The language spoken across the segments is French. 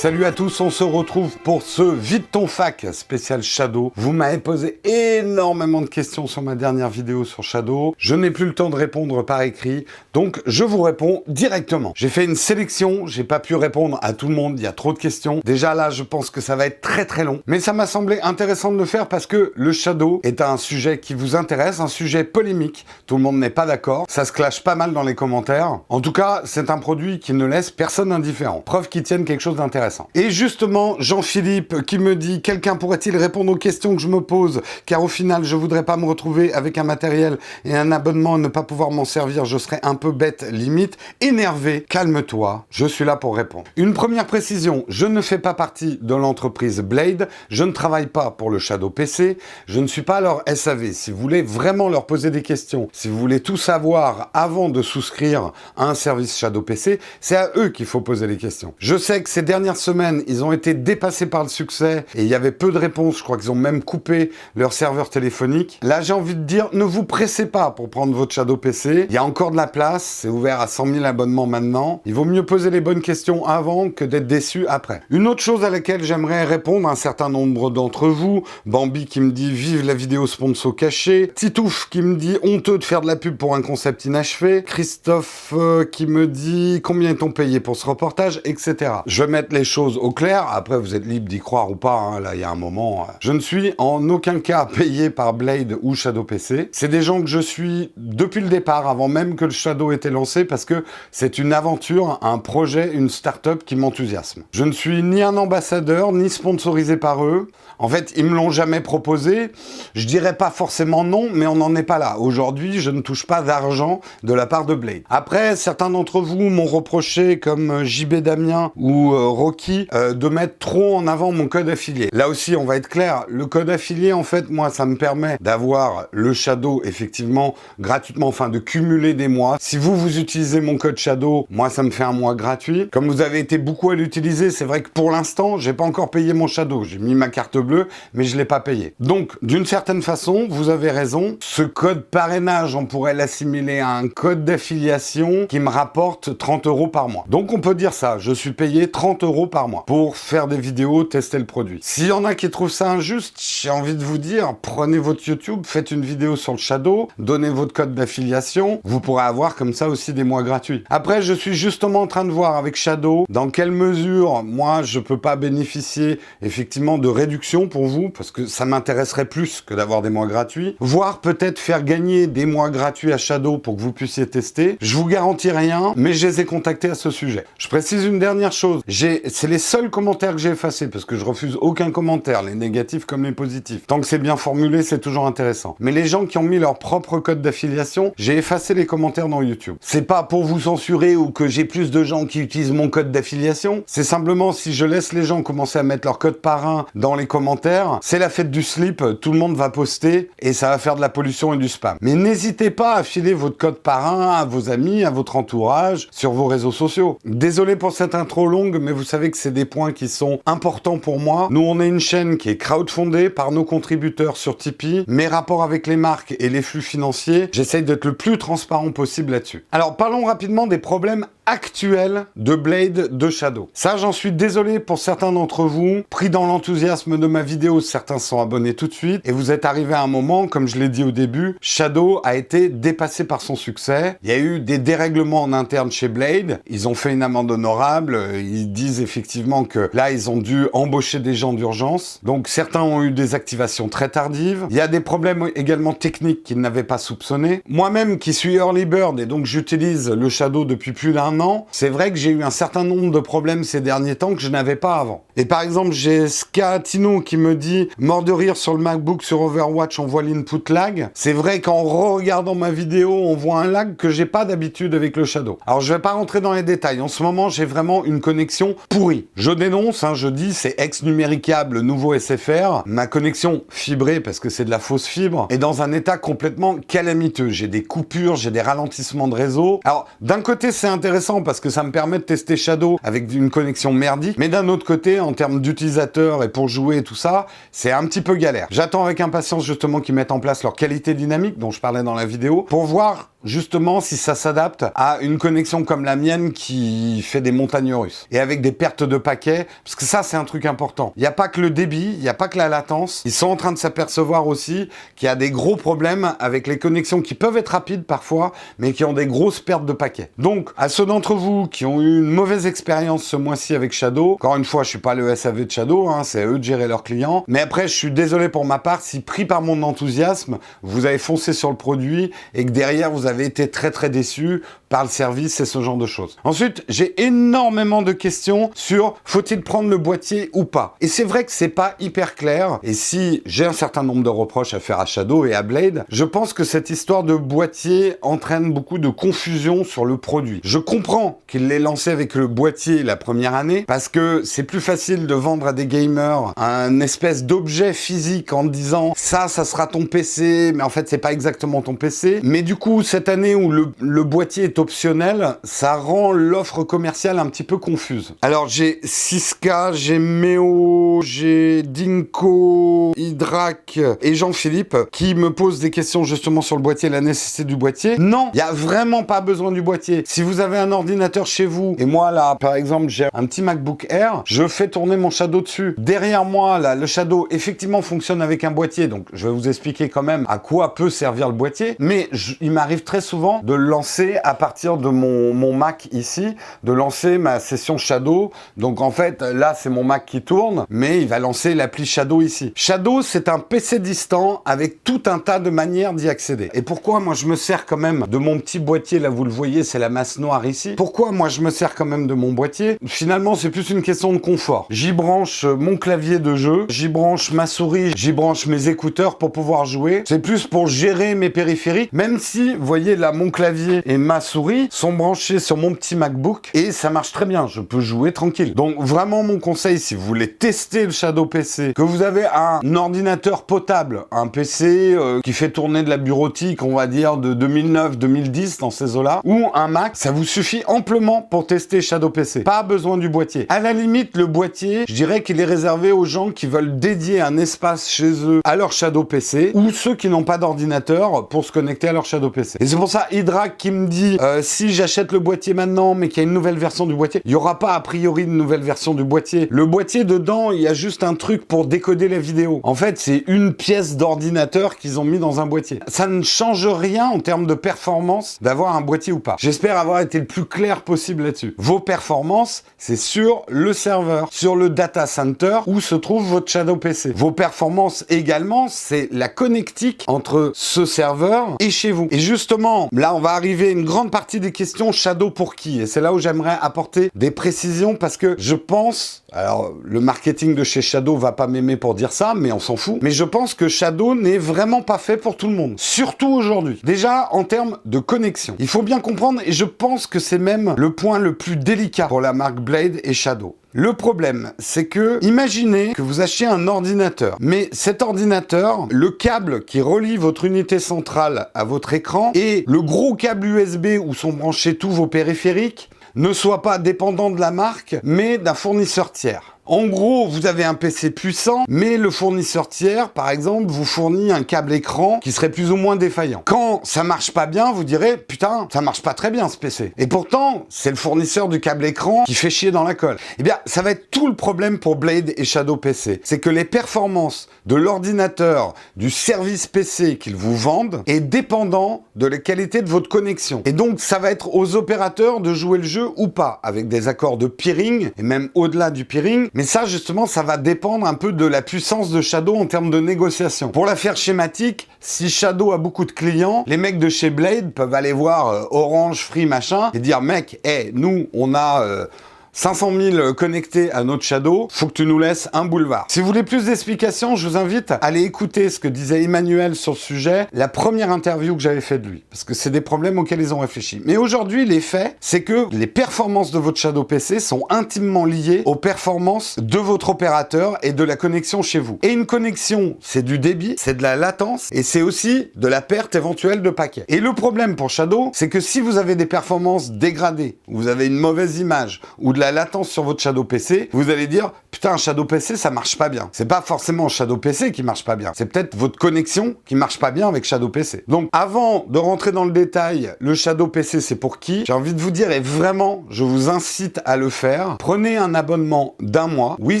Salut à tous, on se retrouve pour ce Vide ton fac spécial Shadow. Vous m'avez posé énormément de questions sur ma dernière vidéo sur Shadow. Je n'ai plus le temps de répondre par écrit, donc je vous réponds directement. J'ai fait une sélection, j'ai pas pu répondre à tout le monde, il y a trop de questions. Déjà là, je pense que ça va être très long, mais ça m'a semblé intéressant de le faire parce que le Shadow est un sujet qui vous intéresse, un sujet polémique. Tout le monde n'est pas d'accord, ça se clash pas mal dans les commentaires. En tout cas, c'est un produit qui ne laisse personne indifférent. Preuve qu'ils tiennent quelque chose d'intéressant. Et justement, Jean-Philippe qui me dit « Quelqu'un pourrait-il répondre aux questions que je me pose? Car au final, je voudrais pas me retrouver avec un matériel et un abonnement et ne pas pouvoir m'en servir. Je serais un peu bête, limite. Énervé, calme-toi. Je suis là pour répondre. » Une première précision, je ne fais pas partie de l'entreprise Blade. Je ne travaille pas pour le Shadow PC. Je ne suis pas leur SAV. Si vous voulez vraiment leur poser des questions, si vous voulez tout savoir avant de souscrire à un service Shadow PC, c'est à eux qu'il faut poser les questions. Je sais que ces dernières semaines, ils ont été dépassés par le succès et il y avait peu de réponses. Je crois qu'ils ont même coupé leur serveur téléphonique. Là, j'ai envie de dire, ne vous pressez pas pour prendre votre Shadow PC. Il y a encore de la place. C'est ouvert à 100 000 abonnements maintenant. Il vaut mieux poser les bonnes questions avant que d'être déçu après. Une autre chose à laquelle j'aimerais répondre à un certain nombre d'entre vous. Bambi qui me dit « Vive la vidéo sponsor cachée ». Titouf qui me dit « Honteux de faire de la pub pour un concept inachevé ». Christophe qui me dit « Combien est-on payé pour ce reportage ?» etc. Je vais mettre les choses au clair, après vous êtes libre d'y croire ou pas, hein. Là il y a un moment. Je ne suis en aucun cas payé par Blade ou Shadow PC. C'est des gens que je suis depuis le départ, avant même que le Shadow ait été lancé, parce que c'est une aventure, un projet, une start-up qui m'enthousiasme. Je ne suis ni un ambassadeur, ni sponsorisé par eux. En fait, ils me l'ont jamais proposé. Je dirais pas forcément non, mais on n'en est pas là. Aujourd'hui, je ne touche pas d'argent de la part de Blade. Après, certains d'entre vous m'ont reproché, comme JB Damien ou Rocky, de mettre trop en avant mon code affilié. Là aussi, on va être clair, le code affilié, en fait, moi, ça me permet d'avoir le Shadow, effectivement, gratuitement, enfin, de cumuler des mois. Si vous utilisez mon code Shadow, moi, ça me fait un mois gratuit. Comme vous avez été beaucoup à l'utiliser, c'est vrai que pour l'instant, j'ai pas encore payé mon Shadow. J'ai mis ma carte bleue, mais je l'ai pas payé. Donc, d'une certaine façon, vous avez raison, ce code parrainage, on pourrait l'assimiler à un code d'affiliation qui me rapporte 30 € par mois. Donc, on peut dire ça, je suis payé 30 € par mois pour faire des vidéos, tester le produit. S'il y en a qui trouvent ça injuste, j'ai envie de vous dire, prenez votre YouTube, faites une vidéo sur le Shadow, donnez votre code d'affiliation, vous pourrez avoir comme ça aussi des mois gratuits. Après, je suis justement en train de voir avec Shadow dans quelle mesure, moi, je peux pas bénéficier effectivement de réduction pour vous, parce que ça m'intéresserait plus que d'avoir des mois gratuits, voire peut-être faire gagner des mois gratuits à Shadow pour que vous puissiez tester. Je vous garantis rien, mais je les ai contactés à ce sujet. Je précise une dernière chose, c'est les seuls commentaires que j'ai effacés, parce que je refuse aucun commentaire, les négatifs comme les positifs. Tant que c'est bien formulé, c'est toujours intéressant. Mais les gens qui ont mis leur propre code d'affiliation, j'ai effacé les commentaires dans YouTube. C'est pas pour vous censurer ou que j'ai plus de gens qui utilisent mon code d'affiliation, c'est simplement si je laisse les gens commencer à mettre leur code parrain dans les commentaires, c'est la fête du slip, tout le monde va poster et ça va faire de la pollution et du spam. Mais n'hésitez pas à filer votre code parrain à vos amis, à votre entourage, sur vos réseaux sociaux. Désolé pour cette intro longue, mais vous savez que c'est des points qui sont importants pour moi. Nous, on est une chaîne qui est crowdfundée par nos contributeurs sur Tipeee. Mes rapports avec les marques et les flux financiers, j'essaye d'être le plus transparent possible là-dessus. Alors, parlons rapidement des problèmes actuels de Blade de Shadow. Ça, j'en suis désolé pour certains d'entre vous. Pris dans l'enthousiasme de ma vidéo, certains sont abonnés tout de suite. Et vous êtes arrivé à un moment, comme je l'ai dit au début, Shadow a été dépassé par son succès. Il y a eu des dérèglements en interne chez Blade. Ils ont fait une amende honorable. Ils disent effectivement que là, ils ont dû embaucher des gens d'urgence. Donc, certains ont eu des activations très tardives. Il y a des problèmes également techniques qu'ils n'avaient pas soupçonnés. Moi-même, qui suis early bird et donc j'utilise le Shadow depuis plus d'1 an, c'est vrai que j'ai eu un certain nombre de problèmes ces derniers temps que je n'avais pas avant. Et par exemple, j'ai Skatino qui me dit « Mort de rire sur le MacBook sur Overwatch, on voit l'input lag ». C'est vrai qu'en regardant ma vidéo, on voit un lag que j'ai pas d'habitude avec le Shadow. Alors, je vais pas rentrer dans les détails. En ce moment, j'ai vraiment une connexion pourrie. Je dénonce, je dis, c'est ex-numéricable, nouveau SFR. Ma connexion fibrée, parce que c'est de la fausse fibre, est dans un état complètement calamiteux. J'ai des coupures, j'ai des ralentissements de réseau. Alors, d'un côté, c'est intéressant parce que ça me permet de tester Shadow avec une connexion merdique, mais d'un autre côté, en termes d'utilisateurs et pour jouer et tout ça, c'est un petit peu galère. J'attends avec impatience justement qu'ils mettent en place leur qualité dynamique, dont je parlais dans la vidéo, pour voir justement si ça s'adapte à une connexion comme la mienne qui fait des montagnes russes et avec des pertes de paquets, parce que ça c'est un truc important. Il n'y a pas que le débit, il n'y a pas que la latence, ils sont en train de s'apercevoir aussi qu'il y a des gros problèmes avec les connexions qui peuvent être rapides parfois, mais qui ont des grosses pertes de paquets. Donc à ceux d'entre vous qui ont eu une mauvaise expérience ce mois-ci avec Shadow, encore une fois je suis pas le SAV de Shadow, hein, c'est à eux de gérer leurs clients, mais après je suis désolé pour ma part si pris par mon enthousiasme, vous avez foncé sur le produit et que derrière vous avez été très très déçu par le service et ce genre de choses. Ensuite, j'ai énormément de questions sur faut-il prendre le boîtier ou pas. Et c'est vrai que c'est pas hyper clair. Et si j'ai un certain nombre de reproches à faire à Shadow et à Blade, je pense que cette histoire de boîtier entraîne beaucoup de confusion sur le produit. Je comprends qu'il l'ait lancé avec le boîtier la première année parce que c'est plus facile de vendre à des gamers un espèce d'objet physique en disant ça sera ton PC, mais en fait c'est pas exactement ton PC. Mais du coup, cette année où le boîtier est optionnel, ça rend l'offre commerciale un petit peu confuse. Alors j'ai 6K, j'ai Méo, j'ai Dinko, Hydrac et Jean-Philippe qui me posent des questions justement sur le boîtier, la nécessité du boîtier. Non, il n'y a vraiment pas besoin du boîtier. Si vous avez un ordinateur chez vous, et moi là par exemple j'ai un petit MacBook Air, je fais tourner mon Shadow dessus. Derrière moi là, le Shadow effectivement fonctionne avec un boîtier, donc je vais vous expliquer quand même à quoi peut servir le boîtier, mais il m'arrive très souvent de le lancer à partir de mon Mac ici, de lancer ma session Shadow. Donc en fait, là, c'est mon Mac qui tourne, mais il va lancer l'appli Shadow ici. Shadow, c'est un PC distant avec tout un tas de manières d'y accéder. Et pourquoi moi je me sers quand même de mon petit boîtier, là vous le voyez, c'est la masse noire ici. Pourquoi moi je me sers quand même de mon boîtier? Finalement, c'est plus une question de confort. J'y branche mon clavier de jeu, j'y branche ma souris, j'y branche mes écouteurs pour pouvoir jouer. C'est plus pour gérer mes périphériques, même si, vous voyez là, mon clavier et ma souris sont branchés sur mon petit MacBook et ça marche très bien, je peux jouer tranquille. Donc vraiment mon conseil, si vous voulez tester le Shadow PC, que vous avez un ordinateur potable, un PC qui fait tourner de la bureautique, on va dire de 2009-2010 dans ces eaux-là, ou un Mac, ça vous suffit amplement pour tester Shadow PC. Pas besoin du boîtier. À la limite, le boîtier, je dirais qu'il est réservé aux gens qui veulent dédier un espace chez eux à leur Shadow PC, ou ceux qui n'ont pas d'ordinateur pour se connecter à leur Shadow PC. Et c'est pour ça, Hydrac qui me dit si j'achète le boîtier maintenant mais qu'il y a une nouvelle version du boîtier, il n'y aura pas a priori une nouvelle version du boîtier. Le boîtier dedans, il y a juste un truc pour décoder la vidéo. En fait, c'est une pièce d'ordinateur qu'ils ont mis dans un boîtier. Ça ne change rien en termes de performance d'avoir un boîtier ou pas. J'espère avoir été le plus clair possible là-dessus. Vos performances, c'est sur le serveur, sur le data center où se trouve votre Shadow PC. Vos performances également, c'est la connectique entre ce serveur et chez vous. Et justement, là, on va arriver à une grande partie des questions Shadow pour qui? Et c'est là où j'aimerais apporter des précisions parce que je pense, alors le marketing de chez Shadow va pas m'aimer pour dire ça, mais on s'en fout. Mais je pense que Shadow n'est vraiment pas fait pour tout le monde. Surtout aujourd'hui. Déjà, en termes de connexion. Il faut bien comprendre, et je pense que c'est même le point le plus délicat pour la marque Blade et Shadow. Le problème, c'est que, imaginez que vous achetiez un ordinateur, mais cet ordinateur, le câble qui relie votre unité centrale à votre écran et le gros câble USB où sont branchés tous vos périphériques ne soit pas dépendant de la marque, mais d'un fournisseur tiers. En gros, vous avez un PC puissant, mais le fournisseur tiers, par exemple, vous fournit un câble écran qui serait plus ou moins défaillant. Quand ça marche pas bien, vous direz, putain, ça marche pas très bien ce PC. Et pourtant, c'est le fournisseur du câble écran qui fait chier dans la colle. Eh bien, ça va être tout le problème pour Blade et Shadow PC. C'est que les performances de l'ordinateur, du service PC qu'ils vous vendent, est dépendant de la qualité de votre connexion. Et donc, ça va être aux opérateurs de jouer le jeu ou pas, avec des accords de peering, et même au-delà du peering. Mais ça, justement, ça va dépendre un peu de la puissance de Shadow en termes de négociation. Pour la faire schématique, si Shadow a beaucoup de clients, les mecs de chez Blade peuvent aller voir Orange, Free, machin, et dire, mec, nous, on a 500 000 connectés à notre Shadow, faut que tu nous laisses un boulevard. Si vous voulez plus d'explications, je vous invite à aller écouter ce que disait Emmanuel sur le sujet, la première interview que j'avais faite de lui, parce que c'est des problèmes auxquels ils ont réfléchi. Mais aujourd'hui, les faits, c'est que les performances de votre Shadow PC sont intimement liées aux performances de votre opérateur et de la connexion chez vous. Et une connexion, c'est du débit, c'est de la latence, et c'est aussi de la perte éventuelle de paquets. Et le problème pour Shadow, c'est que si vous avez des performances dégradées, vous avez une mauvaise image, ou de la la latence sur votre Shadow PC, vous allez dire putain, un Shadow PC ça marche pas bien. C'est pas forcément Shadow PC qui marche pas bien, c'est peut-être votre connexion qui marche pas bien avec Shadow PC. Donc avant de rentrer dans le détail, le Shadow PC c'est pour qui? J'ai envie de vous dire, et vraiment je vous incite à le faire, prenez un abonnement d'1 mois. Oui,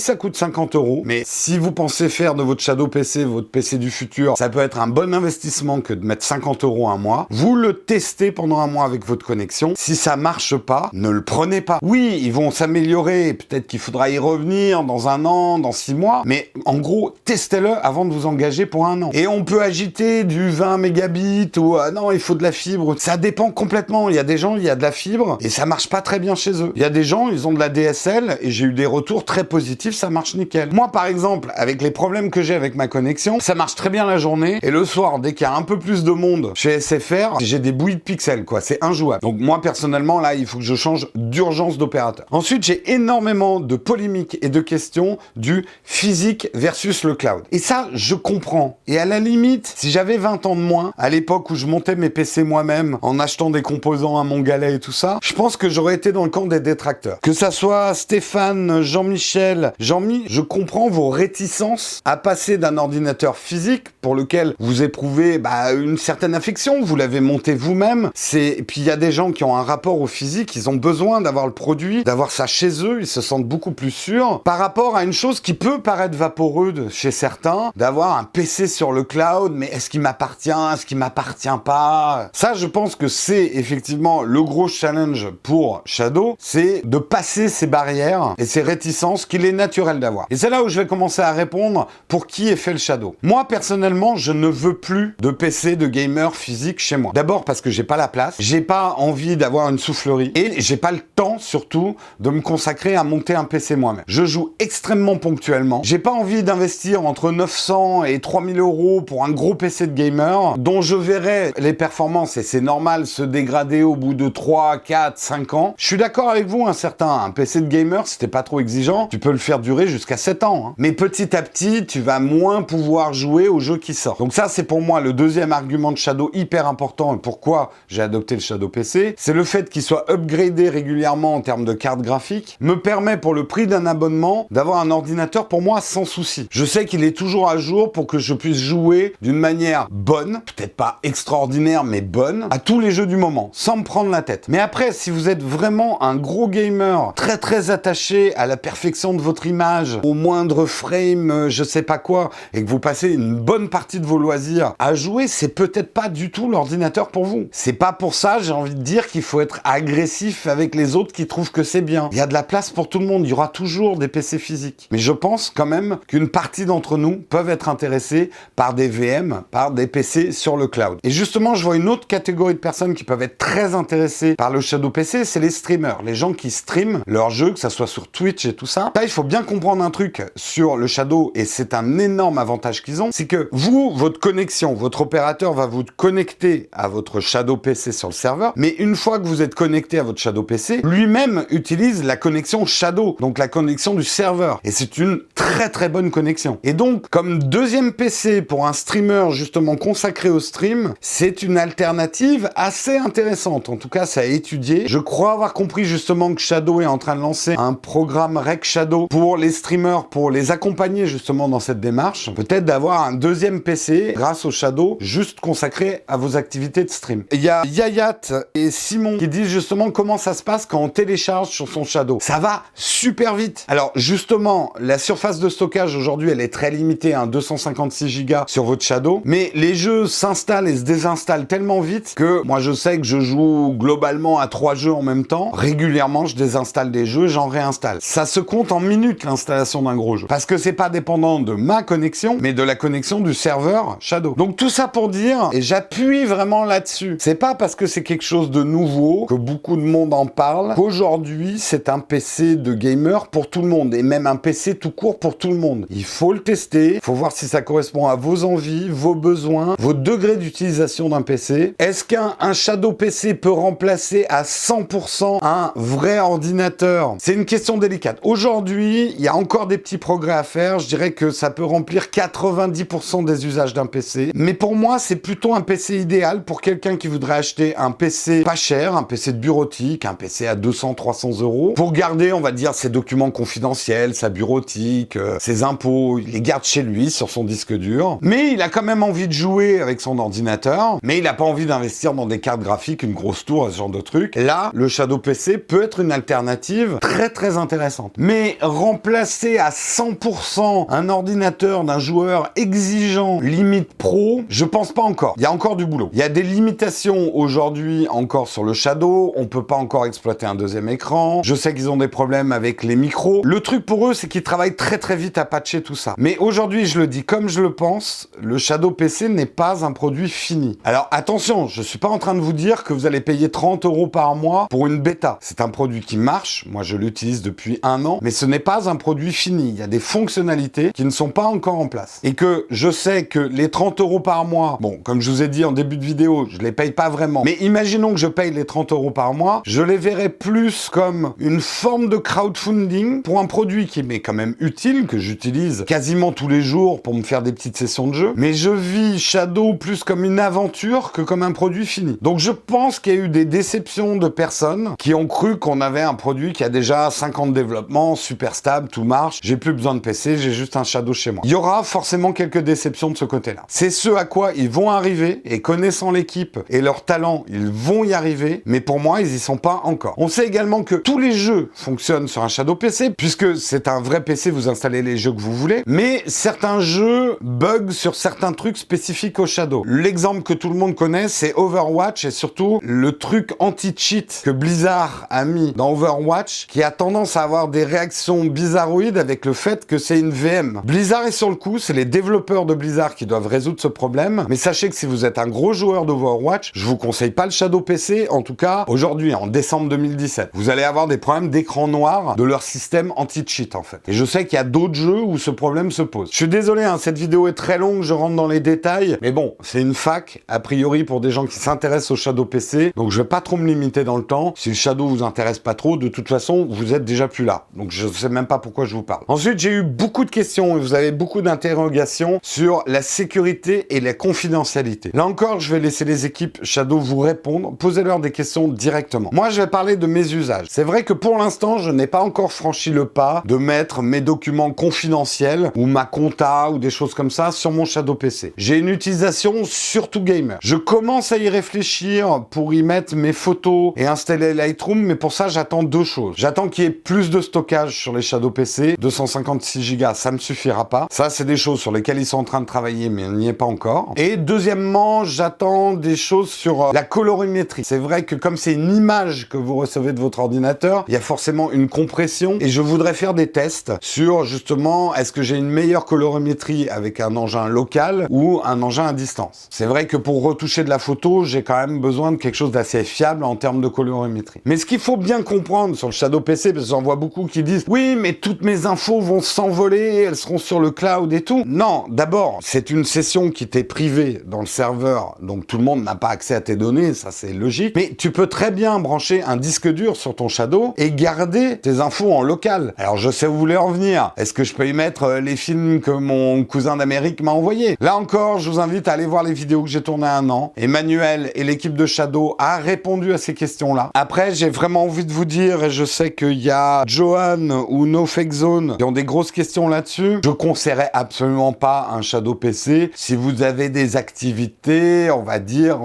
ça coûte 50 €, mais si vous pensez faire de votre Shadow PC votre PC du futur, ça peut être un bon investissement que de mettre 50 € un mois. Vous le testez pendant 1 mois avec votre connexion. Si ça marche pas, ne le prenez pas. Oui, ils vont s'améliorer, peut-être qu'il faudra y revenir dans 1 an, dans 6 mois, mais en gros, testez-le avant de vous engager pour 1 an. Et on peut agiter du 20 mégabits ou non, il faut de la fibre. Ça dépend complètement. Il y a des gens, il y a de la fibre et ça marche pas très bien chez eux. Il y a des gens, ils ont de la DSL et j'ai eu des retours très positifs, ça marche nickel. Moi, par exemple, avec les problèmes que j'ai avec ma connexion, ça marche très bien la journée et le soir, dès qu'il y a un peu plus de monde chez SFR, j'ai des bouillies de pixels, quoi. C'est injouable. Donc moi, personnellement, là, il faut que je change d'urgence d'opérateur. Ensuite, j'ai énormément de polémiques et de questions du physique versus le cloud. Et ça, je comprends. Et à la limite, si j'avais 20 ans de moins, à l'époque où je montais mes PC moi-même, en achetant des composants à mon galet et tout ça, je pense que j'aurais été dans le camp des détracteurs. Que ça soit Stéphane, Jean-Michel, Jean-Mi, je comprends vos réticences à passer d'un ordinateur physique pour lequel vous éprouvez une certaine affection, vous l'avez monté vous-même. Et puis il y a des gens qui ont un rapport au physique, ils ont besoin d'avoir le produit, d'avoir ça chez eux, ils se sentent beaucoup plus sûrs par rapport à une chose qui peut paraître vaporeuse chez certains, d'avoir un PC sur le cloud, mais est-ce qu'il m'appartient, est-ce qu'il m'appartient pas? Ça, je pense que c'est effectivement le gros challenge pour Shadow, c'est de passer ces barrières et ces réticences qu'il est naturel d'avoir. Et c'est là où je vais commencer à répondre pour qui est fait le Shadow. Moi, personnellement, je ne veux plus de PC de gamer physique chez moi. D'abord parce que j'ai pas la place, j'ai pas envie d'avoir une soufflerie et j'ai pas le temps, surtout, de me consacrer à monter un PC moi-même. Je joue extrêmement ponctuellement. J'ai pas envie d'investir entre 900 et 3000 € pour un gros PC de gamer dont je verrai les performances, et c'est normal, se dégrader au bout de 3, 4, 5 ans. Je suis d'accord avec vous, un PC de gamer, si t'es pas trop exigeant, tu peux le faire durer jusqu'à 7 ans. Mais petit à petit, tu vas moins pouvoir jouer aux jeux qui sortent. Donc ça, c'est pour moi le deuxième argument de Shadow hyper important et pourquoi j'ai adopté le Shadow PC. C'est le fait qu'il soit upgradé régulièrement en termes de carte graphique, me permet pour le prix d'un abonnement d'avoir un ordinateur pour moi sans souci. Je sais qu'il est toujours à jour pour que je puisse jouer d'une manière bonne, peut-être pas extraordinaire mais bonne, à tous les jeux du moment, sans me prendre la tête. Mais après, si vous êtes vraiment un gros gamer, très très attaché à la perfection de votre image, au moindre frame, je sais pas quoi, et que vous passez une bonne partie de vos loisirs à jouer, c'est peut-être pas du tout l'ordinateur pour vous. C'est pas pour ça, j'ai envie de dire, qu'il faut être agressif avec les autres qui trouvent que c'est bien. Il y a de la place pour tout le monde, il y aura toujours des PC physiques. Mais je pense quand même qu'une partie d'entre nous peuvent être intéressés par des VM, par des PC sur le cloud. Et justement, je vois une autre catégorie de personnes qui peuvent être très intéressées par le Shadow PC, c'est les streamers, les gens qui streament leurs jeux, que ça soit sur Twitch et tout ça. Là, il faut bien comprendre un truc sur le Shadow, et c'est un énorme avantage qu'ils ont, c'est que vous, votre connexion, votre opérateur va vous connecter à votre Shadow PC sur le serveur, mais une fois que vous êtes connecté à votre Shadow PC, lui-même utilise la connexion Shadow, donc la connexion du serveur. Et c'est une très très bonne connexion. Et donc, comme deuxième PC pour un streamer justement consacré au stream, c'est une alternative assez intéressante. En tout cas, ça a étudié. Je crois avoir compris justement que Shadow est en train de lancer un programme Rec Shadow pour les streamers, pour les accompagner justement dans cette démarche. Peut-être d'avoir un deuxième PC grâce au Shadow, juste consacré à vos activités de stream. Il y a Yayat et Simon qui disent justement comment ça se passe quand on télécharge sur son Shadow. Ça va super vite. Alors justement, la surface de stockage aujourd'hui, elle est très limitée, 256 Go sur votre Shadow, mais les jeux s'installent et se désinstallent tellement vite que moi je sais que je joue globalement à 3 jeux en même temps. Régulièrement, je désinstalle des jeux, j'en réinstalle. Ça se compte en minutes l'installation d'un gros jeu, parce que c'est pas dépendant de ma connexion, mais de la connexion du serveur Shadow. Donc tout ça pour dire, et j'appuie vraiment là-dessus, c'est pas parce que c'est quelque chose de nouveau, que beaucoup de monde en parle, qu'aujourd'hui c'est un PC de gamer pour tout le monde, et même un PC tout court pour tout le monde. Il faut le tester, il faut voir si ça correspond à vos envies, vos besoins, vos degrés d'utilisation d'un PC. Est-ce qu'un Shadow PC peut remplacer à 100% un vrai ordinateur? C'est une question délicate. Aujourd'hui, il y a encore des petits progrès à faire. Je dirais que ça peut remplir 90% des usages d'un PC. Mais pour moi, c'est plutôt un PC idéal pour quelqu'un qui voudrait acheter un PC pas cher, un PC de bureautique, un PC à 200-300 € pour garder, on va dire, ses documents confidentiels, sa bureautique, ses impôts. Il les garde chez lui, sur son disque dur. Mais il a quand même envie de jouer avec son ordinateur, mais il n'a pas envie d'investir dans des cartes graphiques, une grosse tour, ce genre de trucs. Là, le Shadow PC peut être une alternative très très intéressante. Mais remplacer à 100% un ordinateur d'un joueur exigeant, limite pro, je pense pas encore. Il y a encore du boulot. Il y a des limitations aujourd'hui encore sur le Shadow. On peut pas encore exploiter un deuxième écran. Je sais qu'ils ont des problèmes avec les micros. Le truc pour eux, c'est qu'ils travaillent très très vite à patcher tout ça. Mais aujourd'hui, je le dis comme je le pense, le Shadow PC n'est pas un produit fini. Alors attention, je suis pas en train de vous dire que vous allez payer 30 € par mois pour une bêta. C'est un produit qui marche. Moi, je l'utilise depuis 1 an, mais ce n'est pas un produit fini. Il y a des fonctionnalités qui ne sont pas encore en place. Et que je sais que les 30 € par mois, bon, comme je vous ai dit en début de vidéo, je les paye pas vraiment. Mais imaginons que je paye les 30 € par mois, je les verrais plus comme une forme de crowdfunding pour un produit qui m'est quand même utile, que j'utilise quasiment tous les jours pour me faire des petites sessions de jeu. Mais je vis Shadow plus comme une aventure que comme un produit fini. Donc je pense qu'il y a eu des déceptions de personnes qui ont cru qu'on avait un produit qui a déjà 5 ans de développement, super stable, tout marche, j'ai plus besoin de PC, j'ai juste un Shadow chez moi. Il y aura forcément quelques déceptions de ce côté-là. C'est ce à quoi ils vont arriver, et connaissant l'équipe et leur talent, ils vont y arriver, mais pour moi, ils y sont pas encore. On sait également que tous les jeux fonctionnent sur un Shadow PC, puisque c'est un vrai PC, vous installez les jeux que vous voulez, mais certains jeux bug sur certains trucs spécifiques au Shadow. L'exemple que tout le monde connaît, c'est Overwatch, et surtout le truc anti-cheat que Blizzard a mis dans Overwatch, qui a tendance à avoir des réactions bizarroïdes avec le fait que c'est une VM. Blizzard est sur le coup, c'est les développeurs de Blizzard qui doivent résoudre ce problème, mais sachez que si vous êtes un gros joueur d'Overwatch, je vous conseille pas le Shadow PC, en tout cas aujourd'hui, en décembre 2017. Vous allez avoir des problèmes d'écran noir de leur système anti-cheat en fait. Et je sais qu'il y a d'autres jeux où ce problème se pose. Je suis désolé, hein, cette vidéo est très longue, je rentre dans les détails, mais bon, c'est une fac, a priori pour des gens qui s'intéressent au Shadow PC, donc je vais pas trop me limiter dans le temps. Si le Shadow vous intéresse pas trop, de toute façon, vous êtes déjà plus là. Donc je sais même pas pourquoi je vous parle. Ensuite, j'ai eu beaucoup de questions et vous avez beaucoup d'interrogations sur la sécurité et la confidentialité. Là encore, je vais laisser les équipes Shadow vous répondre. Posez-leur des questions directement. Moi, je vais parler de mes usages. C'est vrai que pour l'instant, je n'ai pas encore franchi le pas de mettre mes documents confidentiels ou ma compta ou des choses comme ça sur mon Shadow PC. J'ai une utilisation surtout gamer. Je commence à y réfléchir pour y mettre mes photos et installer Lightroom, mais pour ça, j'attends deux choses. J'attends qu'il y ait plus de stockage sur les Shadow PC. 256 Go, ça me suffira pas. Ça, c'est des choses sur lesquelles ils sont en train de travailler, mais on n'y est pas encore. Et deuxièmement, j'attends des choses sur la colorimétrie. C'est vrai que comme c'est une image que vous recevez de votre ordinateur, il y a forcément une compression et je voudrais faire des tests sur justement est-ce que j'ai une meilleure colorimétrie avec un engin local ou un engin à distance. C'est vrai que pour retoucher de la photo, j'ai quand même besoin de quelque chose d'assez fiable en termes de colorimétrie. Mais ce qu'il faut bien comprendre sur le Shadow PC, parce que j'en vois beaucoup qui disent oui, mais toutes mes infos vont s'envoler, elles seront sur le cloud et tout. Non, d'abord, c'est une session qui t'est privée dans le serveur, donc tout le monde n'a pas accès à tes données, ça c'est logique. Mais tu peux très bien brancher un disque dur sur ton Shadow et garder tes infos en local. Alors je sais où vous voulez en venir. Est-ce que je peux y mettre les films que mon cousin d'Amérique m'a envoyés? Là encore, je vous invite à aller voir les vidéos que j'ai tournées 1 an. Emmanuel et l'équipe de Shadow a répondu à ces questions-là. Après, j'ai vraiment envie de vous dire, et je sais qu'il y a Johan ou No Fake Zone qui ont des grosses questions là-dessus, je conseillerais absolument pas un Shadow PC si vous avez des activités, on va dire,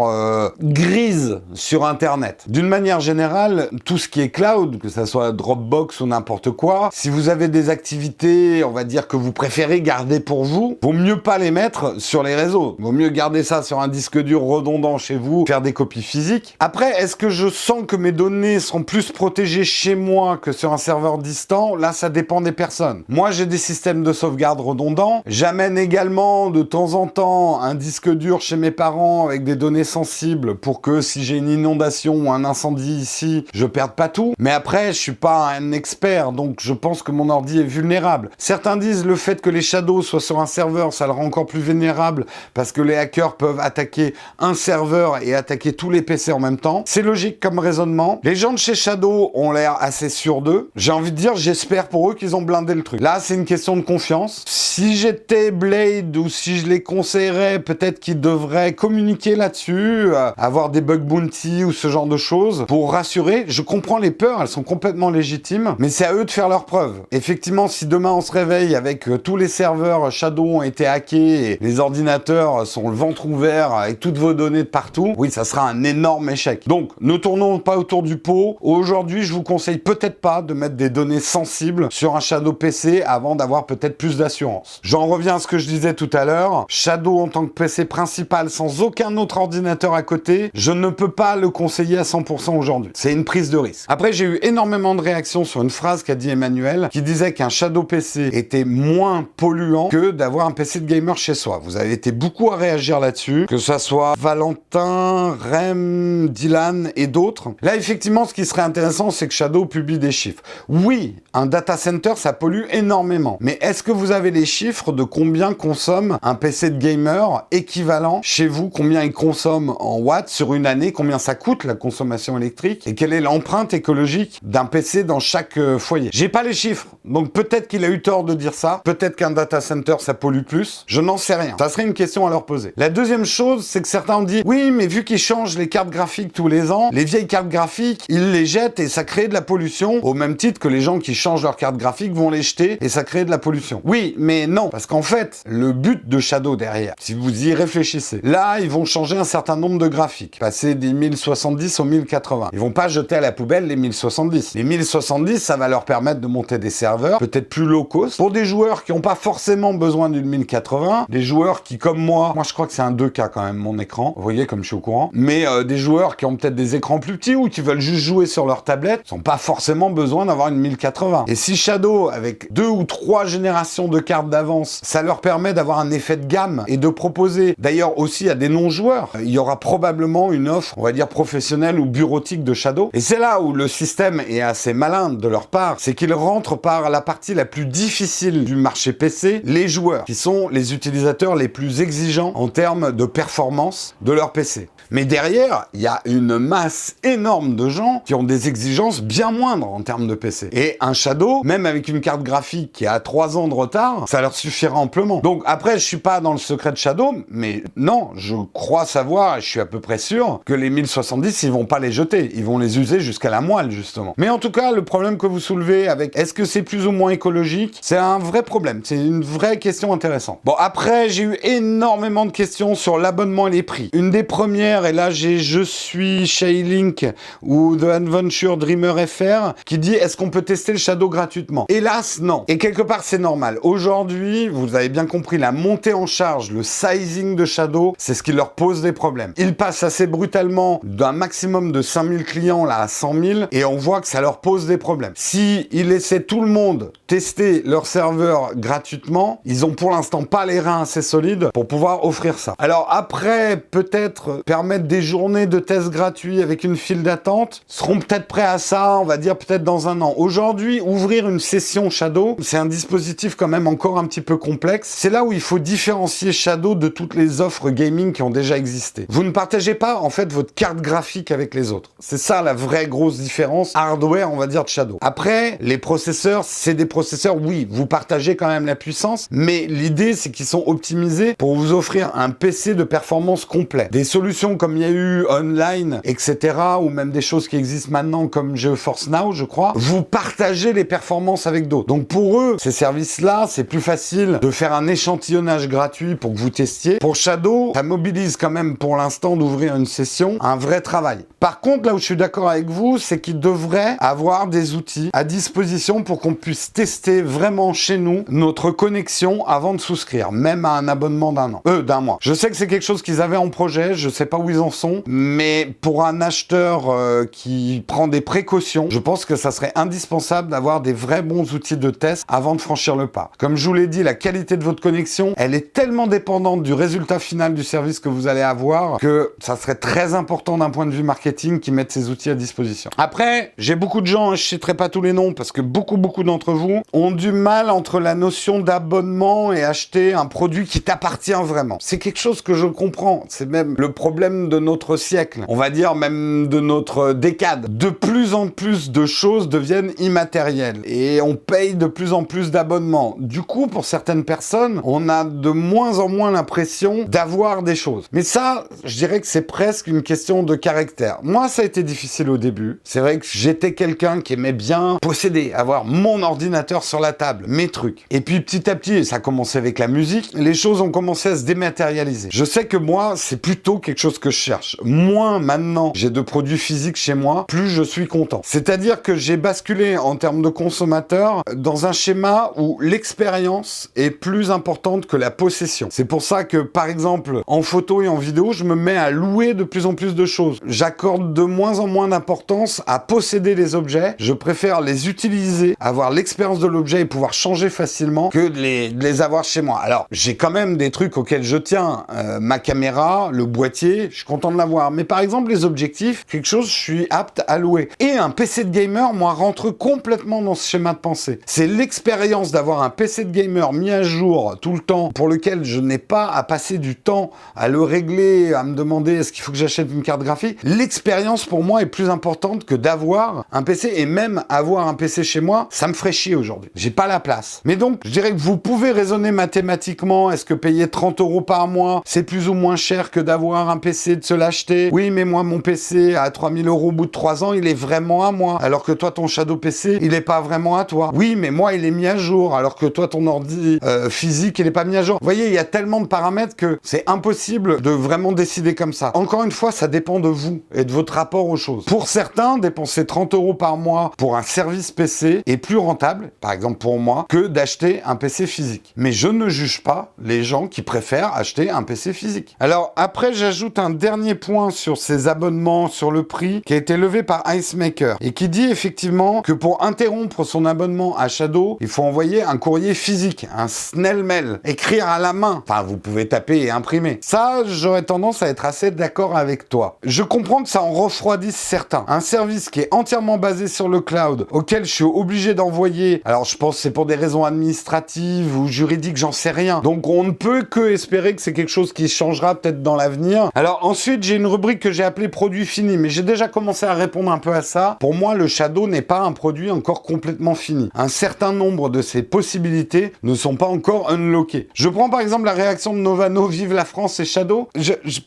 grises sur Internet. D'une manière générale, tout ce qui est cloud, que ça soit Dropbox ou n'importe quoi, si vous avez des activités, on va dire, que vous préférez garder pour vous, vaut mieux pas les mettre sur les réseaux. Vaut mieux garder ça sur un disque dur redondant chez vous, faire des copies physiques. Après, est-ce que je sens que mes données sont plus protégées chez moi que sur un serveur distant? Là, ça dépend des personnes. Moi, j'ai des systèmes de sauvegarde redondants. J'amène également de temps en temps un disque dur chez mes parents avec des données sensibles pour que si j'ai une inondation ou un incendie ici, je perde pas tout. Mais après, je suis pas un expert, donc je pense que mon ordi est vulnérable. Certains disent le fait que les Shadows soient sur un serveur, ça le rend encore plus vulnérable parce que les hackers peuvent attaquer un serveur et attaquer tous les PC en même temps. C'est logique comme raisonnement. Les gens de chez Shadow ont l'air assez sûrs d'eux. J'ai envie de dire, j'espère pour eux qu'ils ont blindé le truc. Là, c'est une question de confiance. Si j'étais Blade ou si je les conseillerais, peut-être qu'ils devraient communiquer là-dessus, avoir des bug bounty ou ce genre de choses pour rassurer. Je comprends les peurs peurs, elles sont complètement légitimes, mais c'est à eux de faire leurs preuves. Effectivement, si demain on se réveille avec tous les serveurs Shadow ont été hackés et les ordinateurs sont le ventre ouvert avec toutes vos données de partout, oui, ça sera un énorme échec. Donc, ne tournons pas autour du pot. Aujourd'hui, je vous conseille peut-être pas de mettre des données sensibles sur un Shadow PC avant d'avoir peut-être plus d'assurance. J'en reviens à ce que je disais tout à l'heure. Shadow en tant que PC principal sans aucun autre ordinateur à côté, je ne peux pas le conseiller à 100% aujourd'hui. C'est une prise de risque. Après, j'ai eu énormément de réactions sur une phrase qu'a dit Emmanuel qui disait qu'un Shadow PC était moins polluant que d'avoir un PC de gamer chez soi. Vous avez été beaucoup à réagir là-dessus, que ça soit Valentin, Rem, Dylan et d'autres. Là, effectivement, ce qui serait intéressant, c'est que Shadow publie des chiffres. Oui, un data center, ça pollue énormément. Mais est-ce que vous avez les chiffres de combien consomme un PC de gamer équivalent chez vous, combien il consomme en watts sur une année, combien ça coûte la consommation électrique et quelle est l'empreinte écologique d'un PC dans chaque foyer? J'ai pas les chiffres, donc peut-être qu'il a eu tort de dire ça, peut-être qu'un data center ça pollue plus, je n'en sais rien. Ça serait une question à leur poser. La deuxième chose, c'est que certains ont dit oui, mais vu qu'ils changent les cartes graphiques tous les ans, les vieilles cartes graphiques, ils les jettent et ça crée de la pollution, au même titre que les gens qui changent leurs cartes graphiques vont les jeter et ça crée de la pollution. Oui, mais non, parce qu'en fait, le but de Shadow derrière, si vous y réfléchissez, là, ils vont changer un certain nombre de graphiques, passer des 1070 aux 1080. Ils vont pas jeter à la poubelle les 1070. Les 1070, ça va leur permettre de monter des serveurs, peut-être plus low cost, pour des joueurs qui n'ont pas forcément besoin d'une 1080, des joueurs qui, comme moi je crois que c'est un 2K quand même, mon écran, vous voyez comme je suis au courant, mais des joueurs qui ont peut-être des écrans plus petits ou qui veulent juste jouer sur leur tablette, n'ont pas forcément besoin d'avoir une 1080. Et si Shadow, avec 2 ou 3 générations de cartes d'avance, ça leur permet d'avoir un effet de gamme et de proposer, d'ailleurs aussi à des non-joueurs, il y aura probablement une offre, on va dire professionnelle ou bureautique de Shadow. Et c'est là où le système est assez malin de leur part, c'est qu'ils rentrent par la partie la plus difficile du marché PC, les joueurs, qui sont les utilisateurs les plus exigeants en termes de performance de leur PC. Mais derrière, il y a une masse énorme de gens qui ont des exigences bien moindres en termes de PC. Et un Shadow, même avec une carte graphique qui a 3 ans de retard, ça leur suffira amplement. Donc après, je suis pas dans le secret de Shadow, mais non, je crois savoir, et je suis à peu près sûr, que les 1070, ils vont pas les jeter. Ils vont les user jusqu'à la moelle, justement. Mais en tout cas, le problème que vous soulevez avec est-ce que c'est plus ou moins écologique, c'est un vrai problème. C'est une vraie question intéressante. Bon, après, j'ai eu énormément de questions sur l'abonnement et les prix. Une des premières, et là, je suis Shaylink ou The Adventure Dreamer FR qui dit est-ce qu'on peut tester le Shadow gratuitement? Hélas, non. Et quelque part, c'est normal. Aujourd'hui, vous avez bien compris, la montée en charge, le sizing de Shadow, c'est ce qui leur pose des problèmes. Ils passent assez brutalement d'un maximum de 5000 clients là à 100 000 et on voit que ça leur pose des problèmes. Si ils laissaient tout le monde tester leur serveur gratuitement, ils ont pour l'instant pas les reins assez solides pour pouvoir offrir ça. Alors après, peut-être permettre des journées de tests gratuits avec une file d'attente, seront peut-être prêts à ça, on va dire peut-être dans un an. Aujourd'hui, ouvrir une session Shadow, c'est un dispositif quand même encore un petit peu complexe. C'est là où il faut différencier Shadow de toutes les offres gaming qui ont déjà existé. Vous ne partagez pas en fait votre carte graphique avec les autres. C'est ça la vraie grosse différence hardware, on va dire, de Shadow. Après, les processeurs, c'est des processeurs, oui, vous partagez quand même la puissance, mais l'idée c'est qu'ils sont optimisés pour vous offrir un PC de performance complet. Des solutions comme il y a eu Online, etc., ou même des choses qui existent maintenant comme GeForce Now, je crois, vous partagez les performances avec d'autres. Donc pour eux, ces services-là, c'est plus facile de faire un échantillonnage gratuit pour que vous testiez. Pour Shadow, ça mobilise quand même pour l'instant d'ouvrir une session, un vrai travail. Par contre, là où je suis d'accord avec vous, c'est qu'ils devraient avoir des outils à disposition pour qu'on puisse tester vraiment chez nous notre connexion avant de souscrire, même à un abonnement d'un mois. Je sais que c'est quelque chose qu'ils avaient en projet, je sais pas où ils en sont, mais pour un acheteur qui prend des précautions, je pense que ça serait indispensable d'avoir des vrais bons outils de test avant de franchir le pas. Comme je vous l'ai dit, la qualité de votre connexion, elle est tellement dépendante du résultat final du service que vous allez avoir que ça serait très important d'un point de vue marketing qu'ils mettent ces outils à disposition. Après, j'ai beaucoup de gens, je ne citerai pas tous les noms parce que beaucoup d'entre vous ont du mal entre la notion d'abonnement et acheter un produit qui t'appartient vraiment. C'est quelque chose que je comprends. C'est même le problème problème de notre siècle, on va dire même de notre décade. De plus en plus de choses deviennent immatérielles et on paye de plus en plus d'abonnements. Du coup, pour certaines personnes, on a de moins en moins l'impression d'avoir des choses. Mais ça, je dirais que c'est presque une question de caractère. Moi, ça a été difficile au début. C'est vrai que j'étais quelqu'un qui aimait bien posséder, avoir mon ordinateur sur la table, mes trucs. Et puis petit à petit, et ça a commencé avec la musique, les choses ont commencé à se dématérialiser. Je sais que moi, c'est plutôt quelque chose que je cherche. Moins maintenant j'ai de produits physiques chez moi, plus je suis content. C'est-à-dire que j'ai basculé en termes de consommateur dans un schéma où l'expérience est plus importante que la possession. C'est pour ça que, par exemple, en photo et en vidéo, je me mets à louer de plus en plus de choses. J'accorde de moins en moins d'importance à posséder les objets. Je préfère les utiliser, avoir l'expérience de l'objet et pouvoir changer facilement que de les avoir chez moi. Alors, j'ai quand même des trucs auxquels je tiens. Ma caméra, le boîtier, je suis content de l'avoir. Mais par exemple, les objectifs, quelque chose, je suis apte à louer. Et un PC de gamer, moi, rentre complètement dans ce schéma de pensée. C'est l'expérience d'avoir un PC de gamer mis à jour tout le temps, pour lequel je n'ai pas à passer du temps à le régler, à me demander est-ce qu'il faut que j'achète une carte graphique. L'expérience, pour moi, est plus importante que d'avoir un PC. Et même avoir un PC chez moi, ça me ferait chier aujourd'hui. J'ai pas la place. Mais donc, je dirais que vous pouvez raisonner mathématiquement. Est-ce que payer 30 € par mois, c'est plus ou moins cher que d'avoir un PC, de se l'acheter? Oui, mais moi, mon PC à 3000 € au bout de 3 ans, il est vraiment à moi. Alors que toi, ton Shadow PC, il est pas vraiment à toi. Oui, mais moi, il est mis à jour. Alors que toi, ton ordi physique, il est pas mis à jour. Vous voyez, il y a tellement de paramètres que c'est impossible de vraiment décider comme ça. Encore une fois, ça dépend de vous et de votre rapport aux choses. Pour certains, dépenser 30 € par mois pour un service PC est plus rentable, par exemple pour moi, que d'acheter un PC physique. Mais je ne juge pas les gens qui préfèrent acheter un PC physique. Alors après, j'ajoute un dernier point sur ces abonnements, sur le prix, qui a été levé par Icemaker et qui dit effectivement que pour interrompre son abonnement à Shadow, il faut envoyer un courrier physique, un snail mail, écrire à la main. Enfin, vous pouvez taper et imprimer. Ça, j'aurais tendance à être assez d'accord avec toi. Je comprends que ça en refroidisse certains. Un service qui est entièrement basé sur le cloud, auquel je suis obligé d'envoyer, alors je pense que c'est pour des raisons administratives ou juridiques, j'en sais rien. Donc on ne peut que espérer que c'est quelque chose qui changera peut-être dans l'avenir. Alors ensuite, j'ai une rubrique que j'ai appelée produit fini, mais j'ai déjà commencé à répondre un peu à ça. Pour moi, le Shadow n'est pas un produit encore complètement fini. Un certain nombre de ses possibilités ne sont pas encore unlockées. Je prends par exemple la réaction de Novano, Vive la France et Shadow.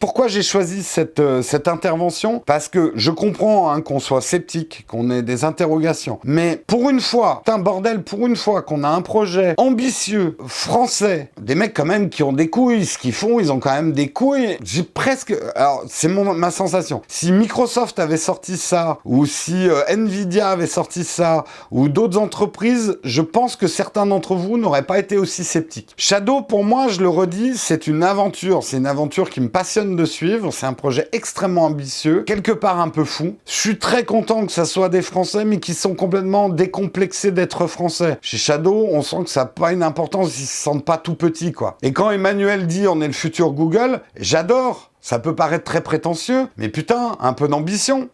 Pourquoi j'ai choisi cette intervention? Parce que je comprends qu'on soit sceptique, qu'on ait des interrogations. Mais pour une fois, putain bordel, pour une fois qu'on a un projet ambitieux, français, des mecs quand même qui ont des couilles, ce qu'ils font, ils ont quand même des couilles. J'ai presque... Alors, c'est ma sensation. Si Microsoft avait sorti ça, ou si Nvidia avait sorti ça, ou d'autres entreprises, je pense que certains d'entre vous n'auraient pas été aussi sceptiques. Shadow, pour moi, je le redis, c'est une aventure. C'est une aventure qui me passionne de suivre. C'est un projet extrêmement ambitieux, quelque part un peu fou. Je suis très content que ça soit des Français, mais qui sont complètement décomplexés d'être Français. Chez Shadow, on sent que ça n'a pas une importance, ils se sentent pas tout petits, quoi. Et quand Emmanuel dit on est le futur Google, j'adore. Ça peut paraître très prétentieux, mais putain, un peu d'ambition.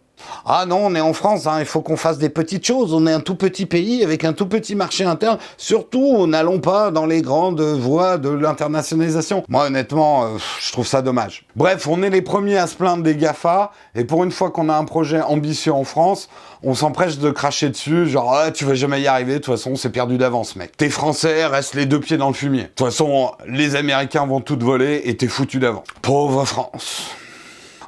Ah non, on est en France, hein, il faut qu'on fasse des petites choses. On est un tout petit pays avec un tout petit marché interne. Surtout, n'allons pas dans les grandes voies de l'internationalisation. Moi, honnêtement, je trouve ça dommage. Bref, on est les premiers à se plaindre des GAFA. Et pour une fois qu'on a un projet ambitieux en France, on s'empresse de cracher dessus. Genre, ah, tu vas jamais y arriver. De toute façon, c'est perdu d'avance, mec. T'es français, reste les deux pieds dans le fumier. De toute façon, les Américains vont tout voler et t'es foutu d'avance. Pauvre France.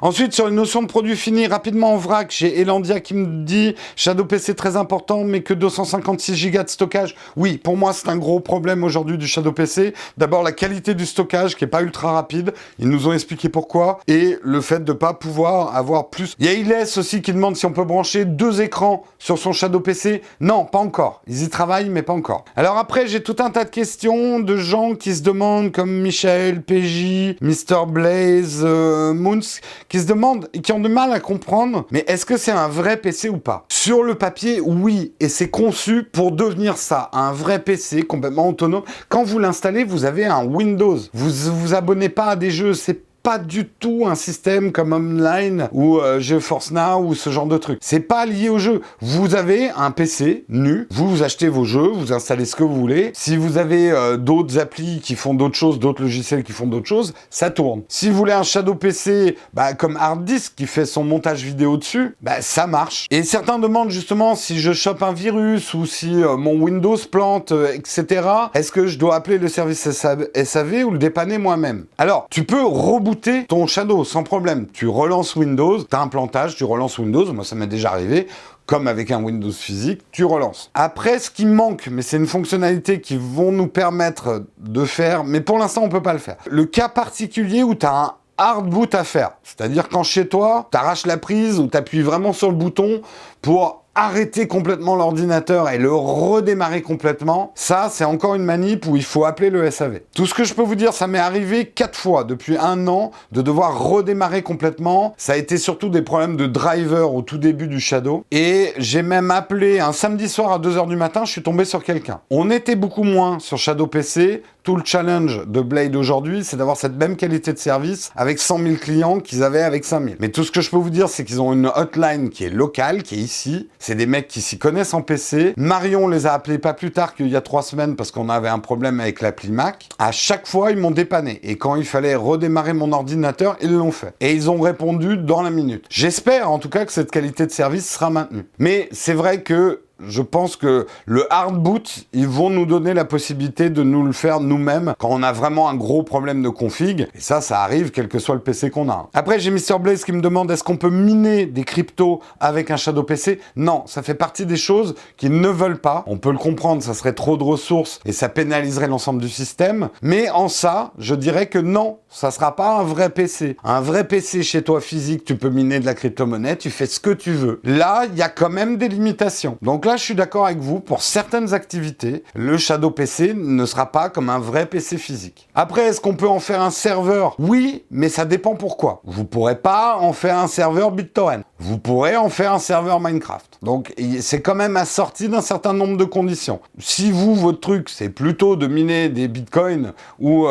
Ensuite, sur une notion de produit fini, rapidement en vrac, j'ai Elandia qui me dit Shadow PC très important, mais que 256 Go de stockage. Oui, pour moi, c'est un gros problème aujourd'hui du Shadow PC. D'abord, la qualité du stockage qui est pas ultra rapide. Ils nous ont expliqué pourquoi. Et le fait de pas pouvoir avoir plus. Il y a Iles aussi qui demande si on peut brancher 2 écrans sur son Shadow PC. Non, pas encore. Ils y travaillent, mais pas encore. Alors après, j'ai tout un tas de questions de gens qui se demandent, comme Michel, PJ, Mr. Blaze, Moons, qui se demandent et qui ont du mal à comprendre, mais est-ce que c'est un vrai PC ou pas? Sur le papier, oui, et c'est conçu pour devenir ça, un vrai PC complètement autonome. Quand vous l'installez, vous avez un Windows. Vous vous abonnez pas à des jeux, c'est pas du tout un système comme Online ou GeForce Now ou ce genre de truc. C'est pas lié au jeu. Vous avez un PC nu, vous achetez vos jeux, vous installez ce que vous voulez. Si vous avez d'autres applis qui font d'autres choses, d'autres logiciels qui font d'autres choses, ça tourne. Si vous voulez un Shadow PC comme Hard Disk qui fait son montage vidéo dessus, ça marche. Et certains demandent justement si je chope un virus ou si mon Windows plante, etc. Est-ce que je dois appeler le service SAV ou le dépanner moi-même? Alors, tu peux rebooter ton Shadow sans problème. Tu relances Windows, tu as un plantage, tu relances Windows, moi ça m'est déjà arrivé, comme avec un Windows physique, tu relances. Après, ce qui manque, mais c'est une fonctionnalité qui vont nous permettre de faire, mais pour l'instant on peut pas le faire. Le cas particulier où tu as un hard boot à faire, c'est-à-dire quand chez toi, tu arraches la prise ou tu appuies vraiment sur le bouton pour arrêter complètement l'ordinateur et le redémarrer complètement, ça, c'est encore une manip où il faut appeler le SAV. Tout ce que je peux vous dire, ça m'est arrivé 4 fois depuis 1 an de devoir redémarrer complètement. Ça a été surtout des problèmes de driver au tout début du Shadow. Et j'ai même appelé un samedi soir à 2h du matin, je suis tombé sur quelqu'un. On était beaucoup moins sur Shadow PC. Tout le challenge de Blade aujourd'hui, c'est d'avoir cette même qualité de service avec 100 000 clients qu'ils avaient avec 5 000. Mais tout ce que je peux vous dire, c'est qu'ils ont une hotline qui est locale, qui est ici. C'est des mecs qui s'y connaissent en PC. Marion les a appelés pas plus tard qu'il y a 3 semaines parce qu'on avait un problème avec l'appli Mac. À chaque fois, ils m'ont dépanné. Et quand il fallait redémarrer mon ordinateur, ils l'ont fait. Et ils ont répondu dans la minute. J'espère en tout cas que cette qualité de service sera maintenue. Mais c'est vrai que je pense que le hard boot, ils vont nous donner la possibilité de nous le faire nous-mêmes quand on a vraiment un gros problème de config. Et ça arrive quel que soit le PC qu'on a. Après, j'ai MrBlaze qui me demande est-ce qu'on peut miner des cryptos avec un Shadow PC? Non, ça fait partie des choses qu'ils ne veulent pas. On peut le comprendre, ça serait trop de ressources et ça pénaliserait l'ensemble du système. Mais en ça, je dirais que non, ça sera pas un vrai PC. Un vrai PC chez toi physique, tu peux miner de la crypto-monnaie, tu fais ce que tu veux. Là, il y a quand même des limitations. Donc là, je suis d'accord avec vous, pour certaines activités, le Shadow PC ne sera pas comme un vrai PC physique. Après, est-ce qu'on peut en faire un serveur? Oui, mais ça dépend pourquoi. Vous pourrez pas en faire un serveur BitTorrent. Vous pourrez en faire un serveur Minecraft. Donc, c'est quand même assorti d'un certain nombre de conditions. Si vous, votre truc, c'est plutôt de miner des bitcoins ou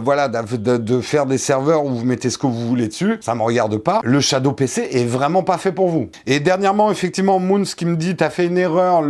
voilà, de faire des serveurs où vous mettez ce que vous voulez dessus, ça me regarde pas. Le Shadow PC est vraiment pas fait pour vous. Et dernièrement, effectivement, Moons qui me dit, t'as fait une erreur,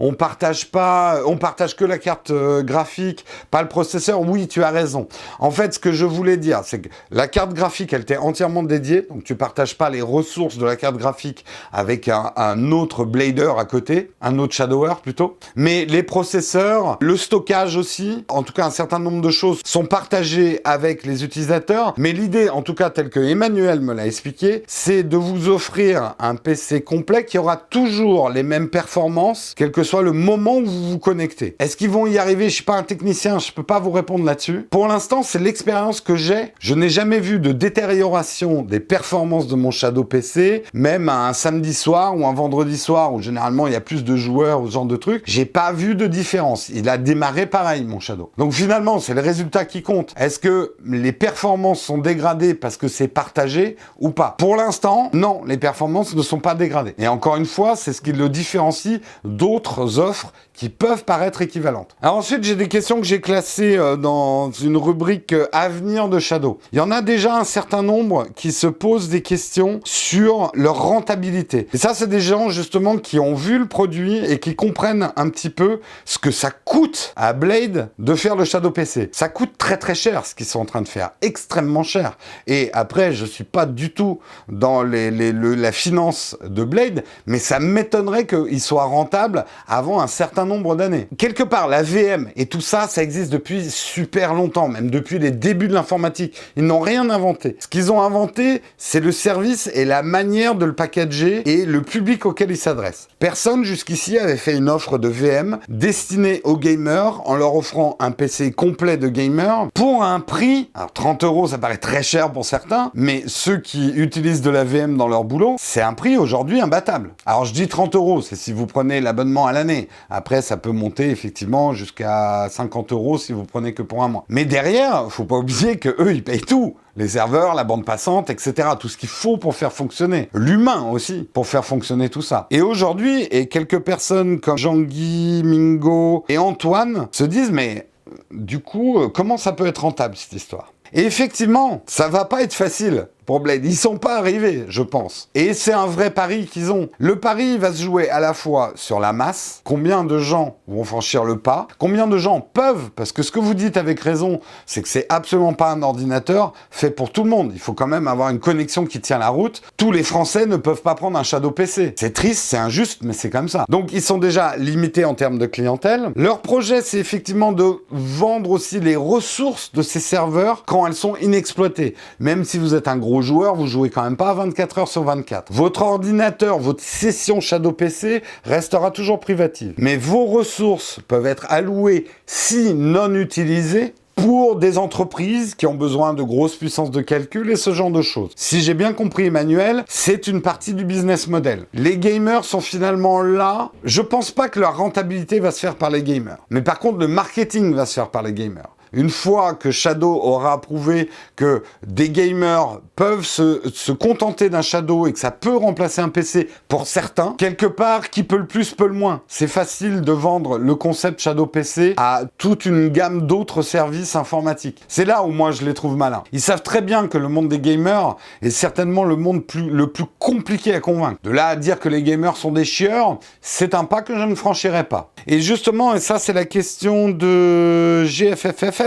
on partage que la carte graphique, pas le processeur. Oui, tu as raison. En fait, ce que je voulais dire, c'est que la carte graphique, elle t'est entièrement dédiée, donc tu partages pas les ressources de la carte graphique avec un autre blader à côté, un autre shadower plutôt. Mais les processeurs, le stockage aussi, en tout cas un certain nombre de choses sont partagées avec les utilisateurs. Mais l'idée, en tout cas telle que Emmanuel me l'a expliqué, c'est de vous offrir un PC complet qui aura toujours les mêmes performances, quel que soit le moment où vous vous connectez. Est-ce qu'ils vont y arriver? Je suis pas un technicien, je peux pas vous répondre là-dessus. Pour l'instant, c'est l'expérience que j'ai. Je n'ai jamais vu de détérioration des performances de mon Shadow PC, même un samedi soir ou un vendredi soir où généralement il y a plus de joueurs ou ce genre de trucs. J'ai pas vu de différence. Il a démarré pareil, mon Shadow. Donc finalement, c'est le résultat qui compte. Est-ce que les performances sont dégradées parce que c'est partagé ou pas? Pour l'instant, non, les performances ne sont pas dégradées. Et encore une fois, c'est ce qui le différencie d'autres offres qui peuvent paraître équivalentes. Alors ensuite, j'ai des questions que j'ai classées dans une rubrique avenir de Shadow. Il y en a déjà un certain nombre qui se posent des questions sur leur rentabilité. Et ça, c'est des gens justement qui ont vu le produit et qui comprennent un petit peu ce que ça coûte à Blade de faire le Shadow PC. Ça coûte très très cher ce qu'ils sont en train de faire, extrêmement cher. Et après, je suis pas du tout dans la finance de Blade, mais ça m'étonnerait qu'il soit rentable avant un certain nombre d'années. Quelque part, la VM et tout ça, ça existe depuis super longtemps, même depuis les débuts de l'informatique. Ils n'ont rien inventé. Ce qu'ils ont inventé, c'est le service et la manière de le packager et le public auquel ils s'adressent. Personne jusqu'ici avait fait une offre de VM destinée aux gamers en leur offrant un PC complet de gamer pour un prix, alors 30 €, ça paraît très cher pour certains, mais ceux qui utilisent de la VM dans leur boulot, c'est un prix aujourd'hui imbattable. Alors je dis 30 €, c'est si vous prenez l'abonnement à l'année. Après, ça peut monter effectivement jusqu'à 50 € si vous prenez que pour un mois. Mais derrière, faut pas oublier que eux, ils payent tout. Les serveurs, la bande passante, etc. Tout ce qu'il faut pour faire fonctionner. L'humain aussi, pour faire fonctionner tout ça. Et aujourd'hui, et quelques personnes comme Jean-Guy, Mingo et Antoine se disent, mais du coup, comment ça peut être rentable cette histoire? Et effectivement, ça va pas être facile pour Blade. Ils sont pas arrivés, je pense. Et c'est un vrai pari qu'ils ont. Le pari va se jouer à la fois sur la masse, combien de gens vont franchir le pas, combien de gens peuvent, parce que ce que vous dites avec raison, c'est que c'est absolument pas un ordinateur fait pour tout le monde. Il faut quand même avoir une connexion qui tient la route. Tous les Français ne peuvent pas prendre un Shadow PC. C'est triste, c'est injuste, mais c'est comme ça. Donc ils sont déjà limités en termes de clientèle. Leur projet, c'est effectivement de vendre aussi les ressources de ces serveurs quand elles sont inexploitées. Même si vous êtes un gros joueur, vous jouez quand même pas 24 heures sur 24. Votre ordinateur, votre session Shadow PC restera toujours privative. Mais vos ressources peuvent être allouées, si non utilisées, pour des entreprises qui ont besoin de grosses puissances de calcul et ce genre de choses. Si j'ai bien compris Emmanuel, c'est une partie du business model. Les gamers sont finalement là. Je pense pas que leur rentabilité va se faire par les gamers. Mais par contre, le marketing va se faire par les gamers. Une fois que Shadow aura prouvé que des gamers peuvent se contenter d'un Shadow et que ça peut remplacer un PC pour certains, quelque part, qui peut le plus, peut le moins. C'est facile de vendre le concept Shadow PC à toute une gamme d'autres services informatiques. C'est là où moi je les trouve malins. Ils savent très bien que le monde des gamers est certainement le monde le plus compliqué à convaincre. De là à dire que les gamers sont des chieurs, c'est un pas que je ne franchirai pas. Et justement, et ça c'est la question de GFFF,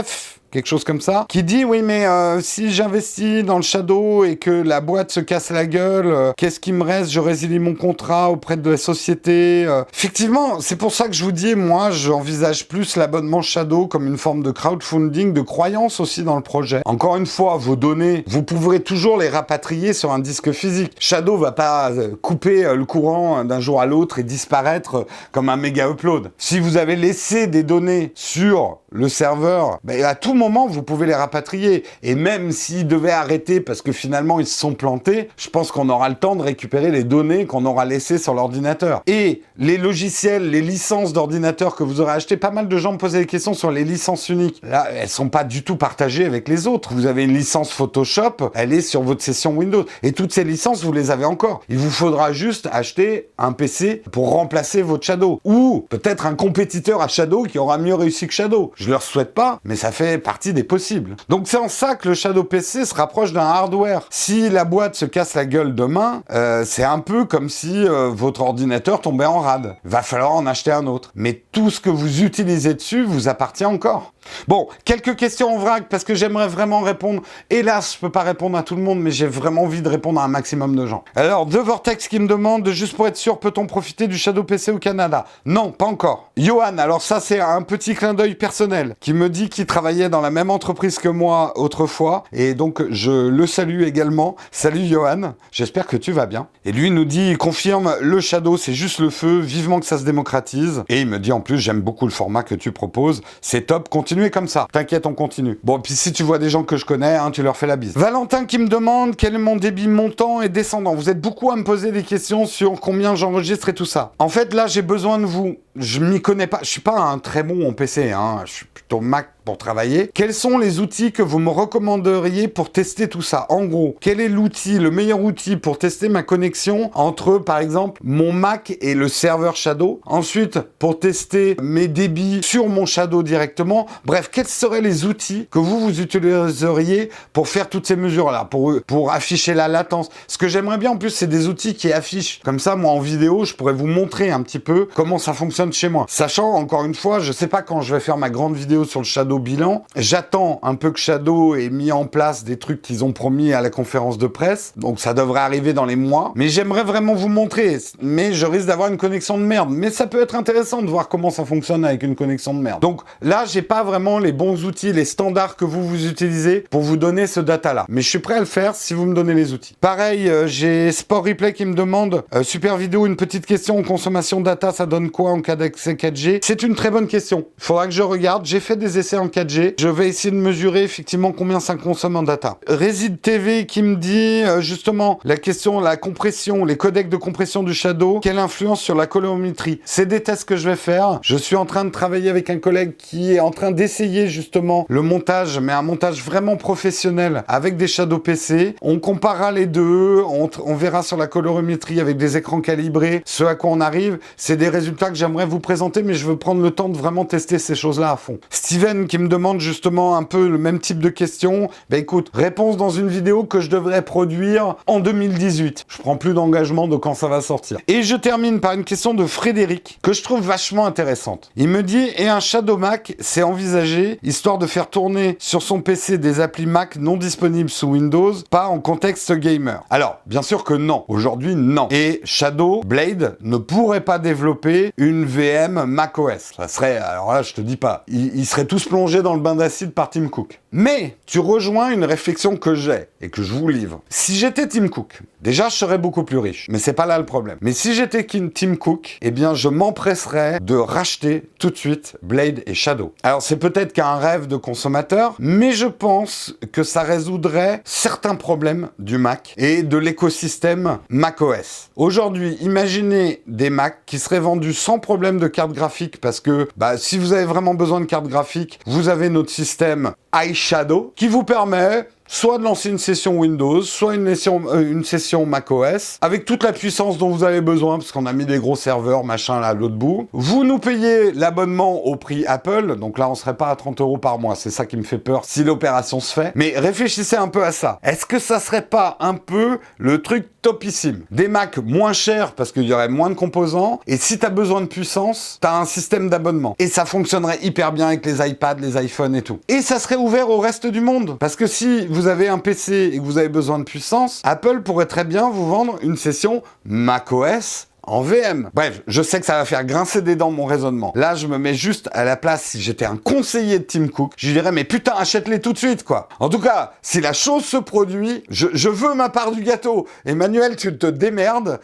quelque chose comme ça, qui dit oui mais si j'investis dans le Shadow et que la boîte se casse la gueule, qu'est-ce qui me reste? Je résilie mon contrat auprès de la société. Effectivement, c'est pour ça que je vous dis, moi j'envisage plus l'abonnement Shadow comme une forme de crowdfunding, de croyance aussi dans le projet. Encore une fois, vos données, vous pourrez toujours les rapatrier sur un disque physique. Shadow va pas couper le courant d'un jour à l'autre et disparaître comme un méga upload. Si vous avez laissé des données sur le serveur, ben, à tout moment, vous pouvez les rapatrier. Et même s'ils devaient arrêter parce que finalement, ils se sont plantés, je pense qu'on aura le temps de récupérer les données qu'on aura laissées sur l'ordinateur. Et les logiciels, les licences d'ordinateur que vous aurez achetées, pas mal de gens me posaient des questions sur les licences uniques. Là, elles sont pas du tout partagées avec les autres. Vous avez une licence Photoshop, elle est sur votre session Windows. Et toutes ces licences, vous les avez encore. Il vous faudra juste acheter un PC pour remplacer votre Shadow. Ou peut-être un compétiteur à Shadow qui aura mieux réussi que Shadow. Je leur souhaite pas, mais ça fait partie des possibles. Donc c'est en ça que le Shadow PC se rapproche d'un hardware. Si la boîte se casse la gueule demain, c'est un peu comme si votre ordinateur tombait en rade. Va falloir en acheter un autre. Mais tout ce que vous utilisez dessus vous appartient encore. Bon, quelques questions en vrac parce que j'aimerais vraiment répondre. Hélas, je peux pas répondre à tout le monde, mais j'ai vraiment envie de répondre à un maximum de gens. Alors, The Vortex qui me demande, juste pour être sûr, peut-on profiter du Shadow PC au Canada? Non, pas encore. Johan, alors ça c'est un petit clin d'œil personnel, qui me dit qu'il travaillait dans la même entreprise que moi autrefois, et donc je le salue également. Salut Johan, j'espère que tu vas bien. Et lui nous dit, il confirme, le Shadow c'est juste le feu, vivement que ça se démocratise. Et il me dit en plus, j'aime beaucoup le format que tu proposes, c'est top, continuez comme ça. T'inquiète, on continue. Bon, puis si tu vois des gens que je connais, hein, tu leur fais la bise. Valentin qui me demande quel est mon débit montant et descendant. Vous êtes beaucoup à me poser des questions sur combien j'enregistre et tout ça. En fait, là, j'ai besoin de vous. Je m'y connais pas. Je suis pas un très bon en PC, hein. Je suis plutôt Mac pour travailler. Quels sont les outils que vous me recommanderiez pour tester tout ça? En gros, quel est l'outil, le meilleur outil pour tester ma connexion entre, par exemple, mon Mac et le serveur Shadow? Ensuite, pour tester mes débits sur mon Shadow directement. Bref, quels seraient les outils que vous utiliseriez pour faire toutes ces mesures-là, pour afficher la latence? Ce que j'aimerais bien, en plus, c'est des outils qui affichent. Comme ça, moi, en vidéo, je pourrais vous montrer un petit peu comment ça fonctionne chez moi. Sachant, encore une fois, je sais pas quand je vais faire ma grande vidéo sur le Shadow bilan. J'attends un peu que Shadow ait mis en place des trucs qu'ils ont promis à la conférence de presse. Donc ça devrait arriver dans les mois. Mais j'aimerais vraiment vous montrer. Mais je risque d'avoir une connexion de merde. Mais ça peut être intéressant de voir comment ça fonctionne avec une connexion de merde. Donc là, j'ai pas vraiment les bons outils, les standards que vous utilisez pour vous donner ce data-là. Mais je suis prêt à le faire si vous me donnez les outils. Pareil, j'ai Sport Replay qui me demande super vidéo, une petite question, consommation data, ça donne quoi en cas d'accès 4G? C'est une très bonne question. Il faudra que je regarde. J'ai fait des essais en 4G. Je vais essayer de mesurer effectivement combien ça consomme en data. Réside TV qui me dit justement la question, la compression, les codecs de compression du Shadow, quelle influence sur la colorimétrie? C'est des tests que je vais faire. Je suis en train de travailler avec un collègue qui est en train d'essayer justement le montage, mais un montage vraiment professionnel avec des Shadow PC. On comparera les deux, on verra sur la colorimétrie avec des écrans calibrés ce à quoi on arrive. C'est des résultats que j'aimerais vous présenter, mais je veux prendre le temps de vraiment tester ces choses-là à fond. Steven qui me demandent justement un peu le même type de questions. Ben écoute, réponse dans une vidéo que je devrais produire en 2018. Je prends plus d'engagement de quand ça va sortir. Et je termine par une question de Frédéric, que je trouve vachement intéressante. Il me dit, et un Shadow Mac, c'est envisagé, histoire de faire tourner sur son PC des applis Mac non disponibles sous Windows, pas en contexte gamer. Alors, bien sûr que non. Aujourd'hui, non. Et Shadow Blade ne pourrait pas développer une VM macOS. Ça serait, alors là, je te dis pas, ils seraient tous plongés dans le bain d'acide par Tim Cook. Mais tu rejoins une réflexion que j'ai et que je vous livre. Si j'étais Tim Cook, déjà je serais beaucoup plus riche, mais c'est pas là le problème. Mais si j'étais Tim Cook, eh bien je m'empresserais de racheter tout de suite Blade et Shadow. Alors c'est peut-être qu'un rêve de consommateur, mais je pense que ça résoudrait certains problèmes du Mac et de l'écosystème macOS. Aujourd'hui, imaginez des Macs qui seraient vendus sans problème de carte graphique parce que si vous avez vraiment besoin de carte graphique, vous avez notre système iShadow qui vous permet soit de lancer une session Windows, soit une session macOS, avec toute la puissance dont vous avez besoin, parce qu'on a mis des gros serveurs, machin, là, à l'autre bout. Vous nous payez l'abonnement au prix Apple, donc là, on serait pas à 30 € par mois, c'est ça qui me fait peur si l'opération se fait. Mais réfléchissez un peu à ça. Est-ce que ça serait pas un peu le truc topissime? Des Macs moins chers, parce qu'il y aurait moins de composants, et si t'as besoin de puissance, t'as un système d'abonnement. Et ça fonctionnerait hyper bien avec les iPads, les iPhones et tout. Et ça serait ouvert au reste du monde, parce que si vous avez un PC et que vous avez besoin de puissance, Apple pourrait très bien vous vendre une session macOS en VM. Bref, je sais que ça va faire grincer des dents mon raisonnement. Là, je me mets juste à la place, si j'étais un conseiller de Tim Cook, je lui dirais, mais putain, achète-les tout de suite, quoi. En tout cas, si la chose se produit, je veux ma part du gâteau. Emmanuel, tu te démerdes,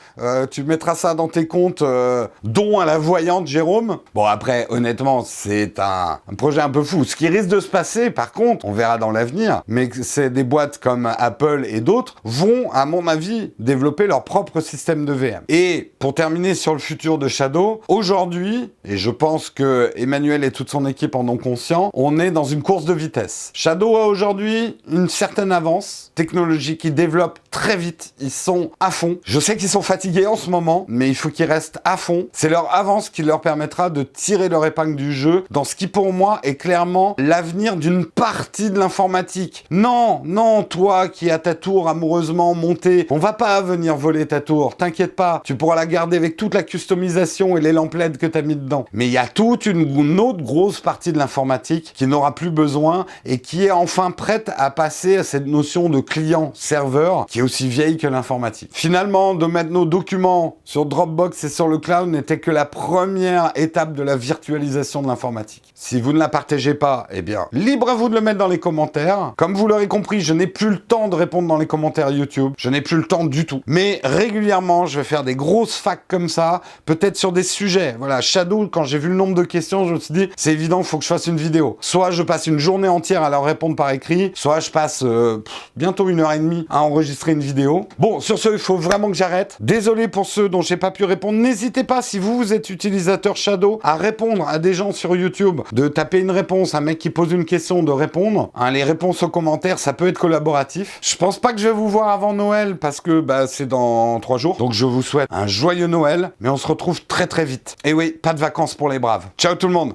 tu mettras ça dans tes comptes, don à la voyante, Jérôme. Bon, après, honnêtement, c'est un projet un peu fou. Ce qui risque de se passer, par contre, on verra dans l'avenir, mais c'est des boîtes comme Apple et d'autres vont, à mon avis, développer leur propre système de VM. Et pour terminer sur le futur de Shadow, aujourd'hui, et je pense que Emmanuel et toute son équipe en ont conscience, on est dans une course de vitesse. Shadow a aujourd'hui une certaine avance technologique, ils développent très vite, ils sont à fond. Je sais qu'ils sont fatigués en ce moment, mais il faut qu'ils restent à fond. C'est leur avance qui leur permettra de tirer leur épingle du jeu dans ce qui pour moi est clairement l'avenir d'une partie de l'informatique. Non, toi qui as ta tour amoureusement montée, on va pas venir voler ta tour, t'inquiète pas, tu pourras la garder avec toute la customisation et les lampes LED que tu as mis dedans. Mais il y a toute une autre grosse partie de l'informatique qui n'aura plus besoin et qui est enfin prête à passer à cette notion de client-serveur qui est aussi vieille que l'informatique. Finalement, de mettre nos documents sur Dropbox et sur le cloud n'était que la première étape de la virtualisation de l'informatique. Si vous ne la partagez pas, eh bien, libre à vous de le mettre dans les commentaires. Comme vous l'aurez compris, je n'ai plus le temps de répondre dans les commentaires YouTube. Je n'ai plus le temps du tout. Mais régulièrement, je vais faire des grosses facs comme ça, peut-être sur des sujets. Voilà, Shadow, quand j'ai vu le nombre de questions, je me suis dit, c'est évident, il faut que je fasse une vidéo. Soit je passe une journée entière à leur répondre par écrit, soit je passe bientôt 1h30 à enregistrer une vidéo. Bon, sur ce, il faut vraiment que j'arrête. Désolé pour ceux dont j'ai pas pu répondre. N'hésitez pas, si vous êtes utilisateur Shadow, à répondre à des gens sur YouTube, de taper une réponse, un mec qui pose une question, de répondre. Hein, les réponses aux commentaires, ça peut être collaboratif. Je pense pas que je vais vous voir avant Noël, parce que c'est dans 3 jours. Donc je vous souhaite un joyeux Noël, mais on se retrouve très très vite. Et oui, pas de vacances pour les braves. Ciao tout le monde!